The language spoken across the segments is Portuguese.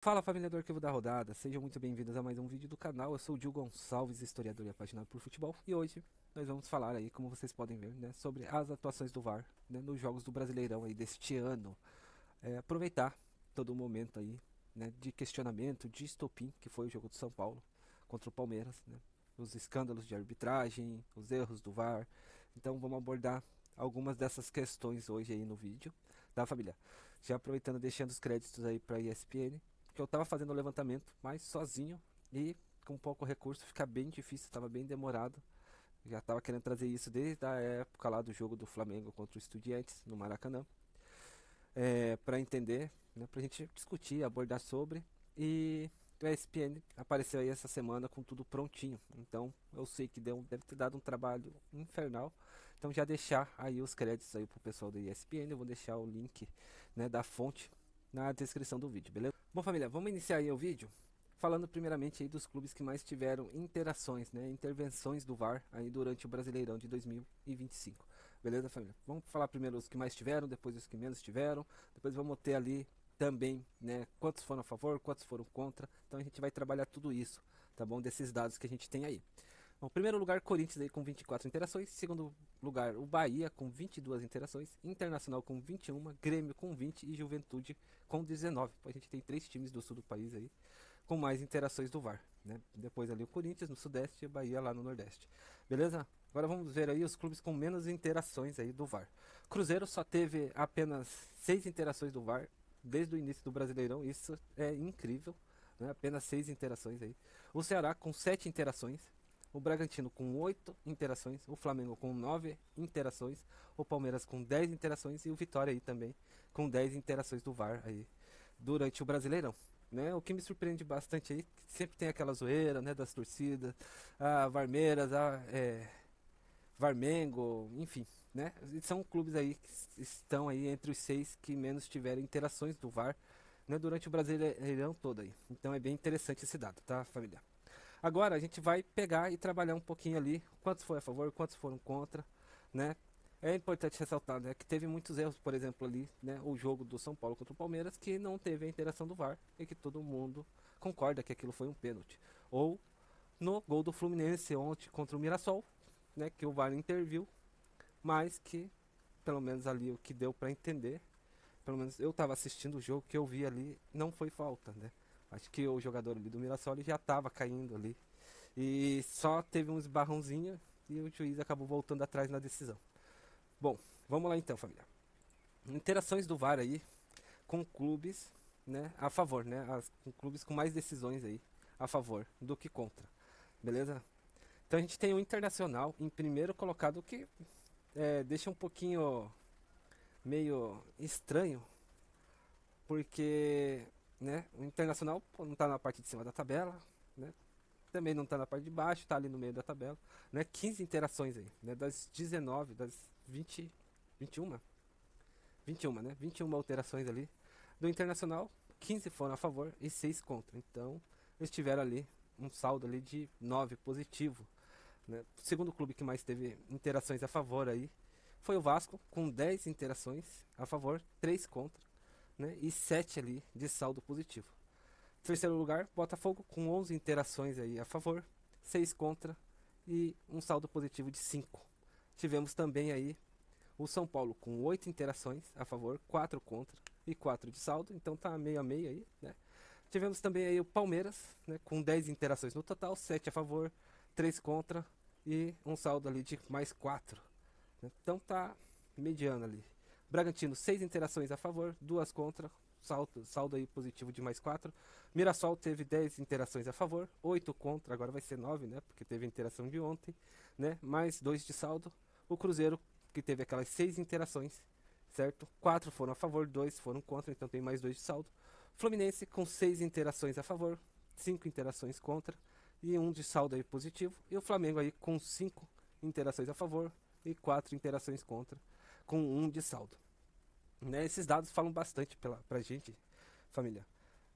Fala família do Arquivo da Rodada, sejam muito bem-vindos a mais um vídeo do canal. Eu sou o Gil Gonçalves, historiador e apaixonado por futebol, e hoje nós vamos falar aí, como vocês podem ver, né, sobre as atuações do VAR, né, nos jogos do Brasileirão aí deste ano. Aproveitar todo o momento aí, né, de questionamento, de estopim, que foi o jogo do São Paulo contra o Palmeiras, né, os escândalos de arbitragem, os erros do VAR. Então vamos abordar algumas dessas questões hoje aí no vídeo, tá família? Já aproveitando, deixando os créditos aí para a ESPN, que eu tava fazendo o levantamento, mas sozinho e com pouco recurso fica bem difícil, estava bem demorado. Já estava querendo trazer isso desde a época lá do jogo do Flamengo contra o Estudiantes no Maracanã, para entender, né, para a gente discutir, abordar sobre. E o ESPN apareceu aí essa semana com tudo prontinho. Então eu sei que deve ter dado um trabalho infernal. Então já deixar aí os créditos aí pro pessoal da ESPN. Eu vou deixar o link, né, da fonte na descrição do vídeo, beleza? Bom família, vamos iniciar aí o vídeo falando primeiramente aí dos clubes que mais tiveram interações, né, intervenções do VAR aí durante o Brasileirão de 2025. Beleza, família? Vamos falar primeiro os que mais tiveram, depois os que menos tiveram, depois vamos ter ali também, né, quantos foram a favor, quantos foram contra. Então a gente vai trabalhar tudo isso, tá bom? Desses dados que a gente tem aí. Bom, primeiro lugar, Corinthians aí com 24 interações. Segundo lugar, o Bahia com 22 interações. Internacional com 21. Grêmio com 20. E Juventude com 19. A gente tem três times do sul do país aí com mais interações do VAR. Né? Depois ali o Corinthians no Sudeste e o Bahia lá no Nordeste. Beleza? Agora vamos ver aí os clubes com menos interações aí do VAR. Cruzeiro só teve apenas 6 interações do VAR desde o início do Brasileirão. Isso é incrível. Né? Apenas 6 interações aí. O Ceará com 7 interações. O Bragantino com 8 interações, o Flamengo com 9 interações, o Palmeiras com 10 interações e o Vitória aí também com 10 interações do VAR aí durante o Brasileirão. Né? O que me surpreende bastante aí, que sempre tem aquela zoeira, né, das torcidas, a Varmeiras, Varmengo, enfim, né? São clubes aí que estão aí entre os 6 que menos tiveram interações do VAR, né, durante o Brasileirão todo aí. Então é bem interessante esse dado, tá, família? Agora a gente vai pegar e trabalhar um pouquinho ali, quantos foram a favor, quantos foram contra, né? É importante ressaltar, né, que teve muitos erros, por exemplo, ali, né, o jogo do São Paulo contra o Palmeiras, que não teve a interação do VAR e que todo mundo concorda que aquilo foi um pênalti. Ou no gol do Fluminense ontem contra o Mirassol, né, que o VAR interviu, mas que pelo menos ali o que deu para entender, pelo menos eu estava assistindo o jogo, que eu vi ali não foi falta, né? Acho que o jogador ali do Mirassol ele já estava caindo ali e só teve um esbarrãozinho e o juiz acabou voltando atrás na decisão. Bom, vamos lá então, família. Interações do VAR aí com clubes, né, a favor, né, com clubes com mais decisões aí a favor do que contra, beleza? Então a gente tem o Internacional em primeiro colocado, que deixa um pouquinho meio estranho, porque, né, o Internacional pô, não está na parte de cima da tabela, né? Também não está na parte de baixo, está ali no meio da tabela, né? 15 interações aí, né? Das 19, das 20, 21, 21, né? 21 alterações ali do Internacional, 15 foram a favor e 6 contra. Então, eles tiveram ali um saldo ali de 9 positivo, né? O segundo clube que mais teve interações a favor aí foi o Vasco, com 10 interações a favor, 3 contra, né? E 7 ali de saldo positivo. Terceiro lugar, Botafogo com 11 interações aí a favor, 6 contra e um saldo positivo de 5. Tivemos também aí o São Paulo com 8 interações a favor, 4 contra e 4 de saldo, então tá meio a meio aí, né? Tivemos também aí o Palmeiras, né, com 10 interações no total, 7 a favor, 3 contra e um saldo ali de mais 4. Né? Então tá mediano ali. Bragantino, 6 interações a favor, 2 contra, saldo aí positivo de mais 4. Mirassol teve 10 interações a favor, 8 contra, agora vai ser 9, né? Porque teve interação de ontem, né? Mais 2 de saldo. O Cruzeiro, que teve aquelas 6 interações, certo? 4 foram a favor, 2 foram contra, então tem mais 2 de saldo. Fluminense com 6 interações a favor, 5 interações contra e um de saldo aí positivo. E o Flamengo aí com 5 interações a favor e 4 interações contra, com um de saldo. Né? Esses dados falam bastante pra gente, família.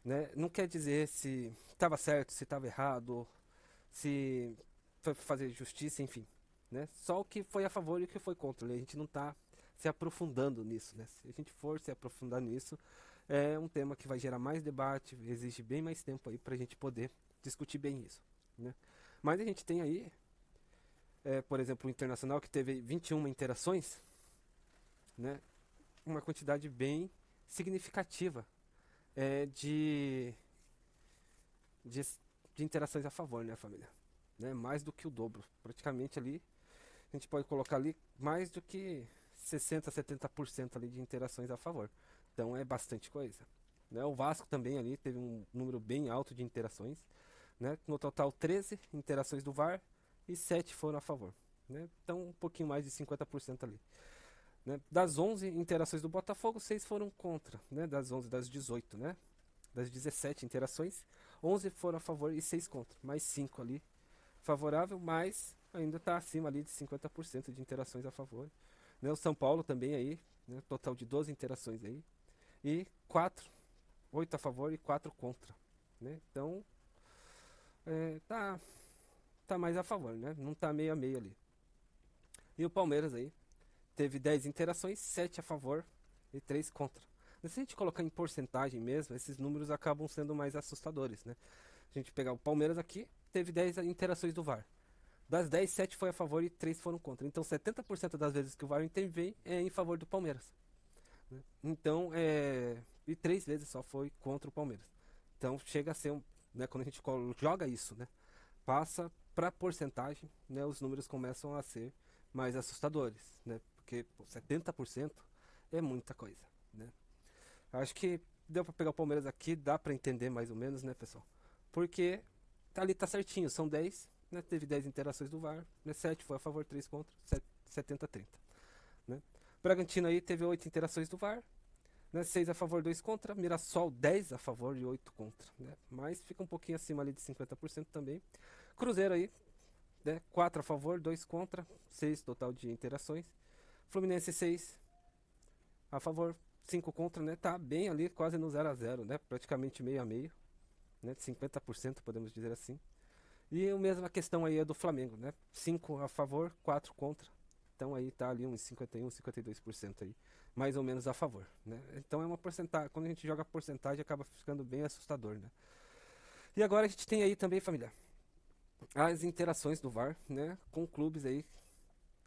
Né? Não quer dizer se estava certo, se estava errado, se foi fazer justiça, enfim. Né? Só o que foi a favor e o que foi contra. A gente não está se aprofundando nisso. Né? Se a gente for se aprofundar nisso, é um tema que vai gerar mais debate, exige bem mais tempo aí pra gente poder discutir bem isso, né? Mas a gente tem aí, por exemplo, o Internacional que teve 21 interações, né? Uma quantidade bem significativa é, de, de interações a favor, né, família? Né? Mais do que o dobro, praticamente ali, a gente pode colocar ali mais do que 60, 70% ali de interações a favor. Então é bastante coisa. Né? O Vasco também ali teve um número bem alto de interações. Né? No total, 13 interações do VAR e 7 foram a favor. Né? Então, um pouquinho mais de 50% ali. Né? Das 11 interações do Botafogo, 6 foram contra. Né? Das 11, das 18, né? Das 17 interações, 11 foram a favor e 6 contra. Mais 5 ali favorável, mas ainda está acima ali de 50% de interações a favor. Né? O São Paulo também aí, né? Total de 12 interações aí. E 4, 8 a favor e 4 contra. Né? Então, tá mais a favor, né? Não tá meio a meio ali. E o Palmeiras aí teve 10 interações, 7 a favor e 3 contra. Mas se a gente colocar em porcentagem mesmo, esses números acabam sendo mais assustadores, né? A gente pegar o Palmeiras aqui, teve 10 interações do VAR. Das 10, 7 foi a favor e 3 foram contra. Então 70% das vezes que o VAR intervém é em favor do Palmeiras. Né? Então, e 3 vezes só foi contra o Palmeiras. Então chega a ser, né, quando a gente joga isso, né, passa para porcentagem, né, os números começam a ser mais assustadores, né? Porque pô, 70% é muita coisa, né? Acho que deu para pegar o Palmeiras aqui, dá para entender mais ou menos, né, pessoal? Porque ali tá certinho, são 10, né? Teve 10 interações do VAR, né? 7 foi a favor, 3 contra, 70-30, né? Bragantino aí teve 8 interações do VAR, né? 6 a favor, 2 contra, Mirassol 10 a favor e 8 contra, né? Mas fica um pouquinho acima ali de 50% também. Cruzeiro aí, né? 4 a favor, 2 contra, 6 total de interações. Fluminense 6 a favor, 5 contra, né? Tá bem ali, quase no 0 a 0, né? Praticamente meio a meio, né? 50% podemos dizer assim. E a mesma questão aí é do Flamengo, né? 5 a favor, 4 contra. Então aí tá ali uns 51, 52% aí, mais ou menos a favor, né? Então é uma porcentagem, quando a gente joga porcentagem acaba ficando bem assustador, né? E agora a gente tem aí também, família, as interações do VAR, né, com clubes aí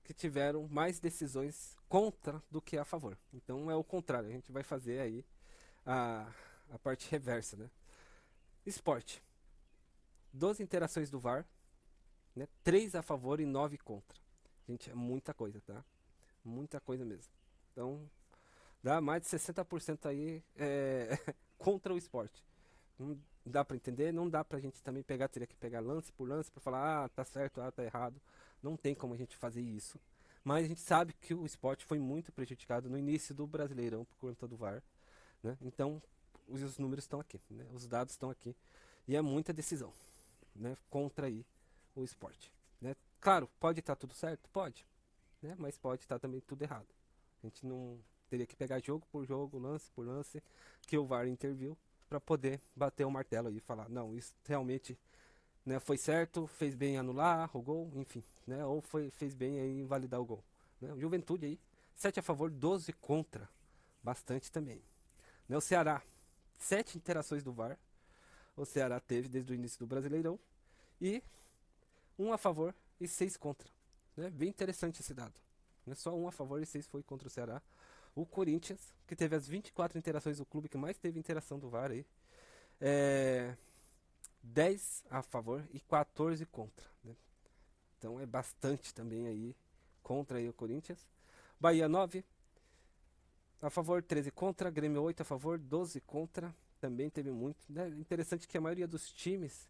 que tiveram mais decisões contra do que a favor. Então é o contrário, a gente vai fazer aí a, a parte reversa, né? Esporte. 12 interações do VAR, né? 3 a favor e 9 contra. Gente, é muita coisa, tá? Muita coisa mesmo. Então, dá mais de 60% aí contra o esporte. Não dá pra entender, não dá pra gente também pegar, teria que pegar lance por lance pra falar, tá certo, tá errado. Não tem como a gente fazer isso. Mas a gente sabe que o esporte foi muito prejudicado no início do Brasileirão por conta do VAR, né? Então, os números estão aqui, né? Os dados estão aqui. E é muita decisão, né? Contra aí o esporte, né? Claro, pode estar tudo certo? Pode, né? Mas pode estar também tudo errado. A gente não teria que pegar jogo por jogo, lance por lance, que o VAR interviu para poder bater o martelo e falar, não, isso realmente, né, foi certo, fez bem em anular o gol, enfim, né? Ou fez bem em invalidar o gol. Né? O Juventude aí, 7 a favor, 12 contra, bastante também. Né? O Ceará, 7 interações do VAR, o Ceará teve desde o início do Brasileirão, e um a favor e 6 contra. Né? Bem interessante esse dado. Né? Só um a favor e 6 foi contra o Ceará. O Corinthians, que teve as 24 interações do clube que mais teve interação do VAR aí, 10 a favor e 14 contra. Né? Então é bastante também aí contra aí o Corinthians. Bahia 9 a favor, 13 contra. Grêmio 8 a favor, 12 contra. Também teve muito. Né? Interessante que a maioria dos times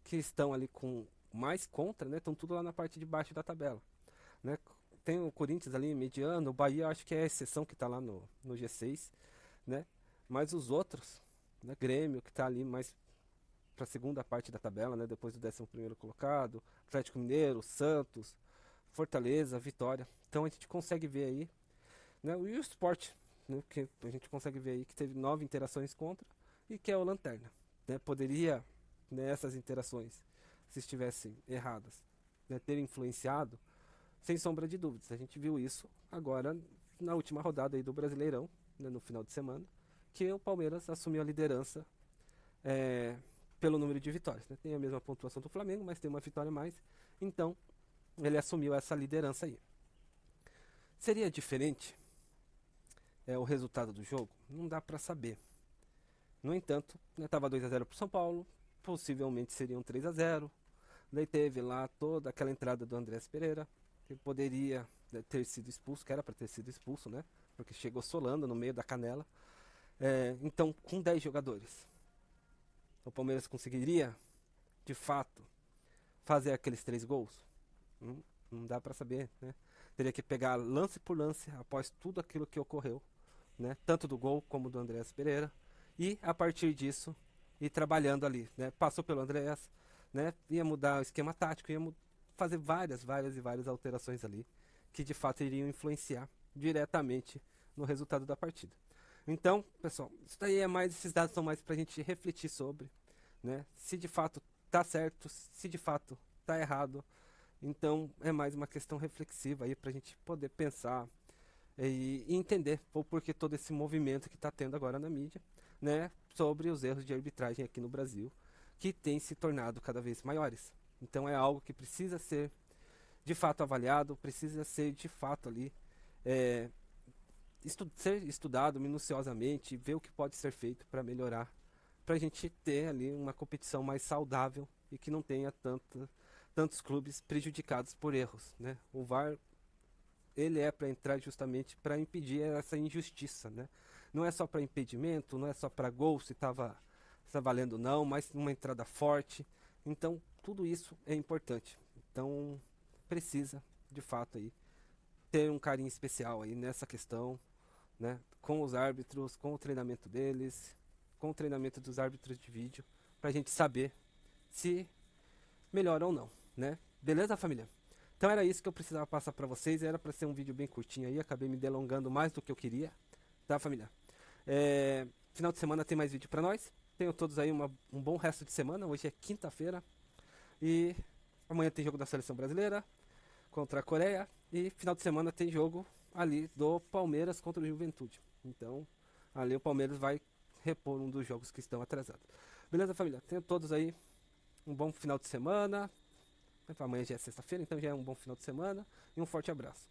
que estão ali com mais contra, né, estão tudo lá na parte de baixo da tabela. Né? Tem o Corinthians ali mediano, o Bahia acho que é a exceção que está lá no G6, né? Mas os outros, né, Grêmio que está ali mais para a segunda parte da tabela, né, depois do 11º colocado, Atlético Mineiro, Santos, Fortaleza, Vitória. Então a gente consegue ver aí, né, e o Sport, né, que a gente consegue ver aí que teve 9 interações contra e que é o Lanterna, né? Poderia, né, essas interações, se estivessem erradas, né, ter influenciado, sem sombra de dúvidas. A gente viu isso agora na última rodada aí do Brasileirão, né, no final de semana, que o Palmeiras assumiu a liderança pelo número de vitórias, né? Tem a mesma pontuação do Flamengo, mas tem uma vitória a mais. Então, ele assumiu essa liderança aí. Seria diferente o resultado do jogo? Não dá para saber. No entanto, estava 2-0 para o São Paulo, possivelmente seria um 3-0. Daí teve lá toda aquela entrada do Andrés Pereira, que poderia ter sido expulso, que era para ter sido expulso, né? Porque chegou solando no meio da canela. Então, com 10 jogadores, o Palmeiras conseguiria, de fato, fazer aqueles 3 gols? Não dá para saber, né? Teria que pegar lance por lance após tudo aquilo que ocorreu, né? Tanto do gol como do Andrés Pereira. E a partir disso, ir trabalhando ali, né? Passou pelo Andrés, né? Ia mudar o esquema tático, ia fazer várias e várias alterações ali, que de fato iriam influenciar diretamente no resultado da partida. Então, pessoal, isso daí esses dados são mais pra gente refletir sobre, né? Se de fato tá certo, se de fato tá errado. Então, é mais uma questão reflexiva aí pra gente poder pensar e entender o porquê todo esse movimento que está tendo agora na mídia, né, sobre os erros de arbitragem aqui no Brasil, que tem se tornado cada vez maiores. Então é algo que precisa ser de fato avaliado, precisa ser de fato ali ser estudado minuciosamente, ver o que pode ser feito para melhorar, para a gente ter ali uma competição mais saudável e que não tenha tantos clubes prejudicados por erros, né? O VAR ele é para entrar justamente para impedir essa injustiça, né? Não é só para impedimento, não é só para gol se estava valendo não, mas uma entrada forte. Então, tudo isso é importante. Então, precisa, de fato, aí, ter um carinho especial aí nessa questão, né? Com os árbitros, com o treinamento deles, com o treinamento dos árbitros de vídeo, para a gente saber se melhora ou não, né? Beleza, família? Então era isso que eu precisava passar para vocês. Era para ser um vídeo bem curtinho aí. Acabei me delongando mais do que eu queria. Tá, família? Final de semana tem mais vídeo para nós. Tenham todos aí um bom resto de semana. Hoje é quinta-feira. E amanhã tem jogo da Seleção Brasileira contra a Coreia. E final de semana tem jogo ali do Palmeiras contra o Juventude. Então, ali o Palmeiras vai repor um dos jogos que estão atrasados. Beleza, família? Tenham todos aí um bom final de semana. Amanhã já é sexta-feira, então já é um bom final de semana. E um forte abraço.